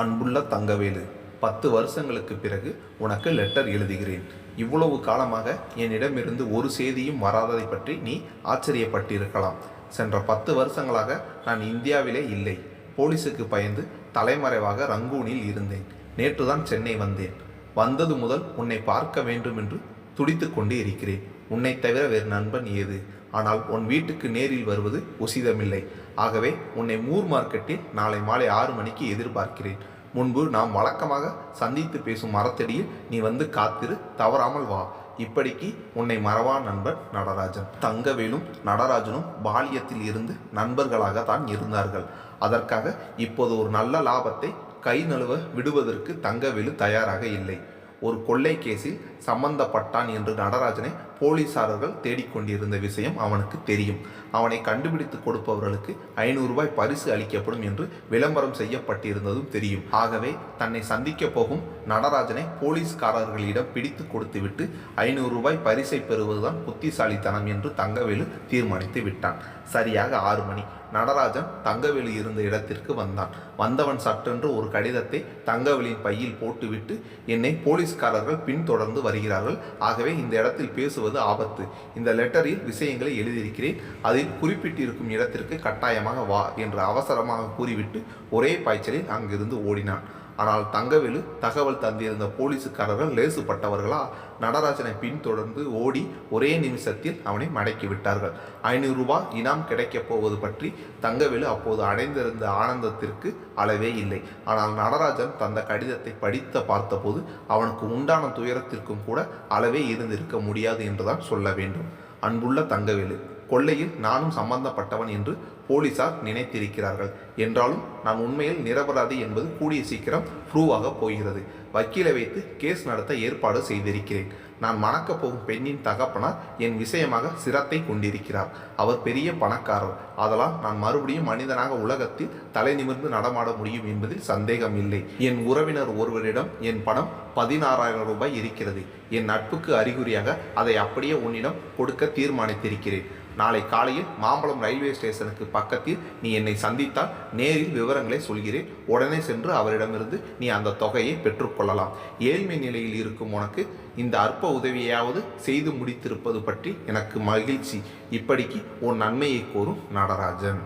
அன்புள்ள தங்கவேலு, 10 வருஷங்களுக்கு பிறகு உனக்கு லெட்டர் எழுதுகிறேன். இவ்வளவு காலமாக என்னிடமிருந்து ஒரு செய்தியும் வராததை பற்றி நீ ஆச்சரியப்பட்டிருக்கலாம். சென்ற 10 வருஷங்களாக நான் இந்தியாவிலே இல்லை. போலீஸுக்கு பயந்து தலைமறைவாக ரங்கூனில் இருந்தேன். நேற்றுதான் சென்னை வந்தேன். வந்தது முதல் உன்னை பார்க்க வேண்டும் என்று துடித்து கொண்டு இருக்கிறேன். உன்னை தவிர வேறு நண்பன் ஏது? ஆனால் உன் வீட்டுக்கு நேரில் வருவது உசிதமில்லை. ஆகவே உன்னை மூர் மார்க்கெட்டில் நாளை மாலை 6 மணிக்கு எதிர்பார்க்கிறேன். முன்பு நாம் வழக்கமாக சந்தித்து பேசும் மரத்தடியில் நீ வந்து காத்திரு, தவறாமல் வா. இப்படிக்கு உன்னை மறவா நண்பன் நடராஜன். தங்கவேலும் நடராஜனும் பாலியத்தில் இருந்து நண்பர்களாக தான் இருந்தார்கள். அதற்காக இப்போது ஒரு நல்ல லாபத்தை கை நழுவ விடுவதற்கு தங்கவேலு தயாராக இல்லை. ஒரு கொள்ளை கேஸில் சம்பந்தப்பட்டான் என்று நடராஜனை போலீசாரர்கள் தேடிக்கொண்டிருந்த விஷயம் அவனுக்கு தெரியும். அவனை கண்டுபிடித்து கொடுப்பவர்களுக்கு 500 ரூபாய் பரிசு அளிக்கப்படும் என்று விளம்பரம் செய்யப்பட்டிருந்ததும் தெரியும். ஆகவே தன்னை சந்திக்க போகும் நடராஜனை போலீஸ்காரர்களிடம் பிடித்து கொடுத்துவிட்டு 500 ரூபாய் பரிசை பெறுவதுதான் புத்திசாலித்தனம் என்று தங்கவேலு தீர்மானித்து விட்டான். சரியாக 6 மணி. நடராஜன் தங்கவேலு இருந்த இடத்திற்கு வந்தான். வந்தவன் சட்டென்று ஒரு கடிதத்தை தங்கவேலின் பையில் போட்டுவிட்டு, என்னை போலீஸ்காரர்கள் பின்தொடர்ந்து வருகிறார்கள். ஆகவே இந்த இடத்தில் பேசுவது ஆபத்து. இந்த லெட்டரில் விஷயங்களை எழுதியிருக்கிறேன். அதில் குறிப்பிட்டிருக்கும் இடத்திற்கு கட்டாயமாக வா என்று அவசரமாக கூறிவிட்டு ஒரே பாய்ச்சலில் அங்கிருந்து ஓடினான். ஆனால் தங்கவேலு தகவல் தந்திருந்த போலீஸுக்காரர்கள் லேசுப்பட்டவர்களா? நடராஜனை பின்தொடர்ந்து ஓடி ஒரே நிமிஷத்தில் அவனை மடக்கி விட்டார்கள். 500 ரூபாய் இனாம் கிடைக்கப் போவது பற்றி தங்கவேலு அப்போது அடைந்திருந்த ஆனந்தத்திற்கு அளவே இல்லை. ஆனால் நடராஜன் தந்த கடிதத்தை படித்த பார்த்தபோது அவனுக்கு உண்டான துயரத்திற்கும் கூட அளவே இருந்திருக்க முடியாது என்றுதான் சொல்ல வேண்டும். அன்புள்ள தங்கவேலு, கொள்ளையில் நானும் சம்பந்தப்பட்டவன் என்று போலீசார் நினைத்திருக்கிறார்கள். என்றாலும் நான் உண்மையில் நிரபராதி என்பது கூடிய சீக்கிரம் ப்ரூவாக போகிறது. வக்கீலை வைத்து கேஸ் நடத்த ஏற்பாடு செய்திருக்கிறேன். நான் மணக்கப் போகும் பெண்ணின் தகப்பனார் என் விஷயமாக சிரத்தை கொண்டிருக்கிறார். அவர் பெரிய பணக்காரர். ஆதலால் நான் மறுபடியும் மனிதனாக உலகத்தில் தலை நிமிர்ந்து நடமாட முடியும் என்பதில் சந்தேகம் இல்லை. என் உறவினர் ஒருவரிடம் என் பணம் 16,000 ரூபாய் இருக்கிறது. என் நட்புக்கு அறிகுறியாக அதை அப்படியே உன்னிடம் கொடுக்க தீர்மானித்திருக்கிறேன். நாளை காலையில் மாம்பலம் ரயில்வே ஸ்டேஷனுக்கு பக்கத்தில் நீ என்னை சந்தித்தால் நேரில் விவரங்களை சொல்கிறேன். உடனே சென்று அவரிடமிருந்து நீ அந்த தொகையை பெற்றுக்கொள்ளலாம். ஏழ்மை நிலையில் இருக்கும் உனக்கு இந்த அற்ப உதவியாவது செய்து முடித்திருப்பது பற்றி எனக்கு மகிழ்ச்சி. இப்படிக்கு உன் நன்மையை கோரும் நடராஜன்.